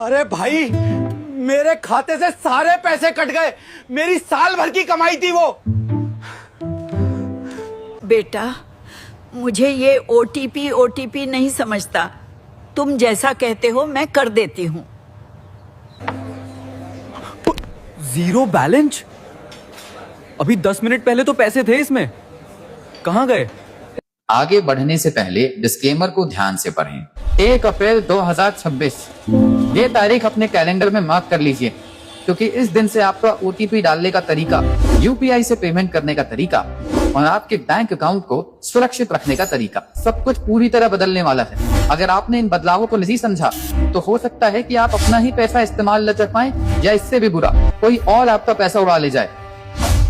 अरे भाई, मेरे खाते से सारे पैसे कट गए। मेरी साल भर की कमाई थी वो। बेटा, मुझे ये ओटीपी नहीं समझता। तुम जैसा कहते हो मैं कर देती हूँ। Zero balance? अभी 10 मिनट पहले तो पैसे थे इसमें, कहाँ गए? आगे बढ़ने से पहले डिस्क्लेमर को ध्यान से पढ़ें। 1 अप्रैल 2026 ये तारीख अपने कैलेंडर में मार्क कर लीजिए, क्योंकि इस दिन से आपका ओटीपी डालने का तरीका, यूपीआई से पेमेंट करने का तरीका और आपके बैंक अकाउंट को सुरक्षित रखने का तरीका सब कुछ पूरी तरह बदलने वाला है। अगर आपने इन बदलावों को नहीं समझा तो हो सकता है कि आप अपना ही पैसा इस्तेमाल न कर पाएं, या इससे भी बुरा कोई और आपका पैसा उड़ा ले जाए।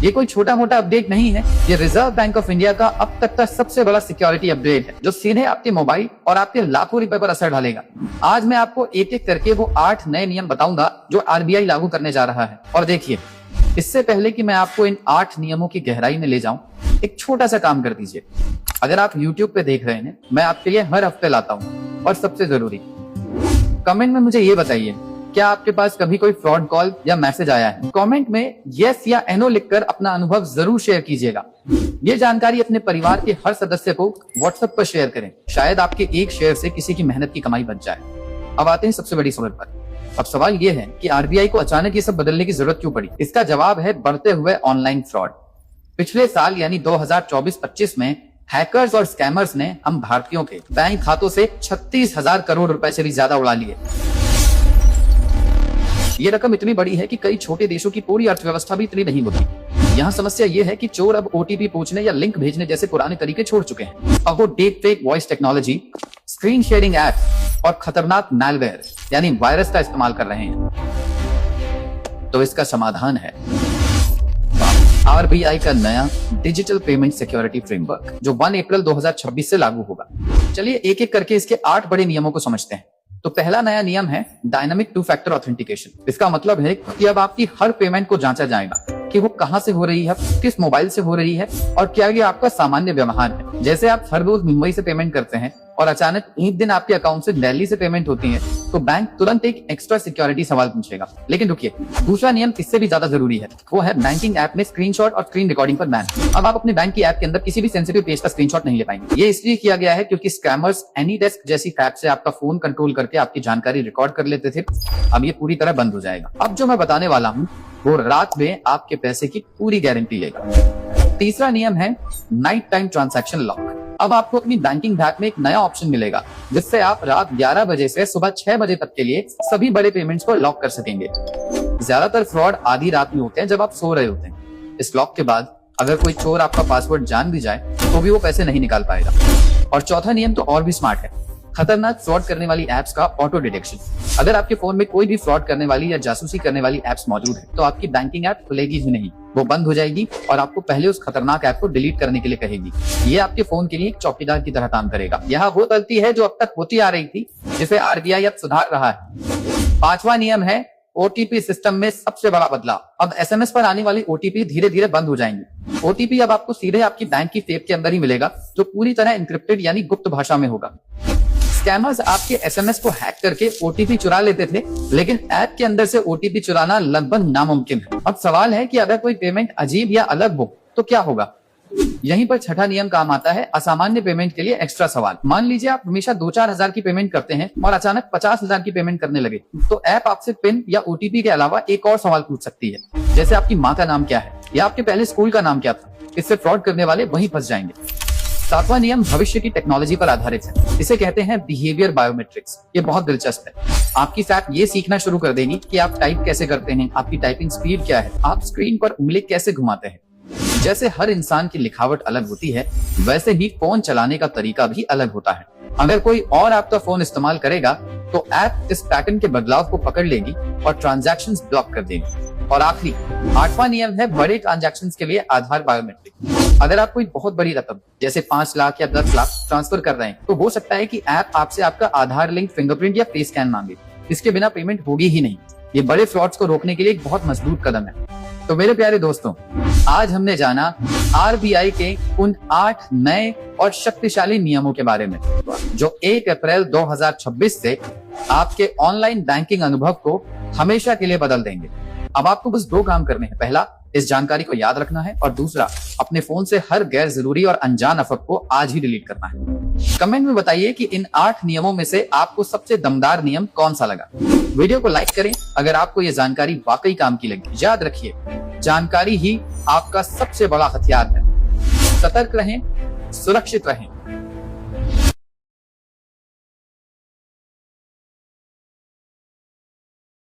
ये कोई छोटा मोटा अपडेट नहीं है, ये रिजर्व बैंक ऑफ इंडिया का अब तक का सबसे बड़ा सिक्योरिटी अपडेट है, जो सीधे आपके मोबाइल और आपके लाखों रुपए पर असर डालेगा। आज मैं आपको एक एक करके वो 8 नए नियम बताऊंगा जो आरबीआई लागू करने जा रहा है। और देखिए, इससे पहले कि मैं आपको इन 8 नियमों की गहराई में ले जाऊं, एक छोटा सा काम कर दीजिए। अगर आप YouTube पे देख रहे हैं, मैं आपके लिए हर हफ्ते लाता हूँ। और सबसे जरूरी, कमेंट में मुझे ये बताइए, क्या आपके पास कभी कोई फ्रॉड कॉल या मैसेज आया है? कमेंट में यस या नो लिखकर अपना अनुभव जरूर शेयर कीजिएगा। ये जानकारी अपने परिवार के हर सदस्य को व्हाट्सएप पर शेयर करें। शायद आपके एक शेयर से किसी की मेहनत की कमाई बच जाए। अब आते हैं सबसे बड़ी खबर पर। अब सवाल ये है कि आरबीआई को अचानक ये सब बदलने की जरूरत क्यों पड़ी? इसका जवाब है बढ़ते हुए ऑनलाइन फ्रॉड। पिछले साल यानी 2024-25 में हैकर्स और स्कैमर्स ने हम भारतीयों के बैंक खातों से 36,000 करोड़ रुपए से भी ज्यादा उड़ा लिए। ये रकम इतनी बड़ी है कि कई छोटे देशों की पूरी अर्थव्यवस्था भी इतनी नहीं होती। यहाँ समस्या ये है कि चोर अब ओटीपी पूछने या लिंक भेजने जैसे पुराने तरीके छोड़ चुके हैं। अब वो deep fake voice technology, screen sharing app और खतरनाक मैलवेयर यानी वायरस का इस्तेमाल कर रहे हैं। तो इसका समाधान है आरबीआई का नया डिजिटल पेमेंट सिक्योरिटी फ्रेमवर्क, जो 1 अप्रैल 2026 से लागू होगा। चलिए एक एक करके इसके 8 बड़े नियमों को समझते हैं। तो पहला नया नियम है डायनामिक 2 फैक्टर ऑथेंटिकेशन। इसका मतलब है कि अब आपकी हर पेमेंट को जांचा जाएगा कि वो कहां से हो रही है, किस मोबाइल से हो रही है और क्या ये आपका सामान्य व्यवहार है। जैसे आप हर रोज मुंबई से पेमेंट करते हैं और अचानक एक दिन आपके अकाउंट से दिल्ली से पेमेंट होती है, तो बैंक तुरंत एक एक्स्ट्रा सिक्योरिटी सवाल पूछेगा। लेकिन रुकिए, दूसरा नियम इससे भी ज्यादा जरूरी है। वो है बैंकिंग ऐप में स्क्रीनशॉट और स्क्रीन रिकॉर्डिंग पर बैन। अब आप अपने बैंक की ऐप के अंदर किसी भी सेंसिटिव पेज का स्क्रीनशॉट नहीं ले पाएंगे। ये इसलिए किया गया है क्योंकि स्कैमर्स एनीडेस्क जैसी ऐप से आपका फोन कंट्रोल करके आपकी जानकारी रिकॉर्ड कर लेते थे। अब ये पूरी तरह बंद हो जाएगा। अब जो मैं बताने वाला हूँ वो रात में आपके पैसे की पूरी गारंटी लेगा। तीसरा नियम है नाइट टाइम ट्रांजैक्शन लॉक। अब आपको अपनी बैंकिंग ऐप में एक नया ऑप्शन मिलेगा, जिससे आप रात 11 बजे से सुबह 6 बजे तक के लिए सभी बड़े पेमेंट्स को लॉक कर सकेंगे। ज्यादातर फ्रॉड आधी रात में होते हैं, जब आप सो रहे होते हैं। इस लॉक के बाद अगर कोई चोर आपका पासवर्ड जान भी जाए तो भी वो पैसे नहीं निकाल पाएगा। और चौथा नियम तो और भी स्मार्ट है, खतरनाक फ्रॉड करने वाली एप्स का ऑटो डिटेक्शन। अगर आपके फोन में कोई भी फ्रॉड करने वाली या जासूसी करने वाली एप्स मौजूद है, तो आपकी बैंकिंग ऐप खुलेगी ही नहीं, वो बंद हो जाएगी और आपको पहले उस खतरनाक ऐप को डिलीट करने के लिए कहेगी। ये आपके फोन के लिए एक चौकीदार की तरह काम करेगा। यहाँ वो गलती है जो अब तक होती आ रही थी, जिसे आरबीआई अब सुधार रहा है। पांचवा नियम है ओटीपी सिस्टम में सबसे बड़ा बदलाव। अब एसएमएस पर आने वाली ओटीपी धीरे धीरे बंद हो जाएंगी। ओटीपी अब आपको सीधे आपकी बैंक की सेफ के अंदर ही मिलेगा, जो पूरी तरह एन्क्रिप्टेड यानी गुप्त भाषा में होगा। स्कैमर्स आपके एसएमएस को हैक करके ओटीपी चुरा लेते थे, लेकिन ऐप के अंदर से ओटीपी चुराना लगभग नामुमकिन है। अब सवाल है कि अगर कोई पेमेंट अजीब या अलग हो तो क्या होगा? यहीं पर छठा नियम काम आता है, असामान्य पेमेंट के लिए एक्स्ट्रा सवाल। मान लीजिए आप हमेशा 2-4 हजार की पेमेंट करते हैं और अचानक 50,000 की पेमेंट करने लगे, तो ऐप आपसे पिन या ओटीपी के अलावा एक और सवाल पूछ सकती है, जैसे आपकी माँ का नाम क्या है या आपके पहले स्कूल का नाम क्या था। इससे फ्रॉड करने वाले वहीं फंस जाएंगे। सातवां नियम भविष्य की टेक्नोलॉजी पर आधारित है। इसे कहते हैं बिहेवियर बायोमेट्रिक्स। ये बहुत दिलचस्प है। आपकी ऐप ये सीखना शुरू कर देगी कि आप टाइप कैसे करते हैं, आपकी टाइपिंग स्पीड क्या है, आप स्क्रीन पर उंगली कैसे घुमाते हैं। जैसे हर इंसान की लिखावट अलग होती है, वैसे ही फोन चलाने का तरीका भी अलग होता है। अगर कोई और आपका फोन इस्तेमाल करेगा तो ऐप इस पैटर्न के बदलाव को पकड़ लेगी और ट्रांजैक्शंस ब्लॉक कर देगी। और आखिरी 8वां नियम है बड़े ट्रांजैक्शंस के लिए आधार बायोमेट्रिक। अगर आप कोई बहुत बड़ी रकम जैसे 5 लाख या 10 लाख ट्रांसफर कर रहे हैं, तो हो सकता है कि ऐप आपसे आपका आधार लिंक फिंगरप्रिंट या फेस स्कैन मांगे। इसके बिना पेमेंट होगी ही नहीं। ये बड़े फ्रॉड्स को रोकने के लिए एक बहुत मजबूत कदम है। तो मेरे प्यारे दोस्तों, आज हमने जाना आरबीआई के उन 8 नए और शक्तिशाली नियमों के बारे में, जो 1 अप्रैल 2026 से आपके ऑनलाइन बैंकिंग अनुभव को हमेशा के लिए बदल देंगे। अब आपको बस 2 काम करने हैं। पहला, इस जानकारी को याद रखना है और दूसरा, अपने फोन से हर गैर जरूरी और अनजान अफवाह को आज ही डिलीट करना है। कमेंट में बताइए कि इन 8 नियमों में से आपको सबसे दमदार नियम कौन सा लगा। वीडियो को लाइक करें अगर आपको ये जानकारी वाकई काम की लगी। याद रखिए, जानकारी ही आपका सबसे बड़ा हथियार है। सतर्क रहें, सुरक्षित रहें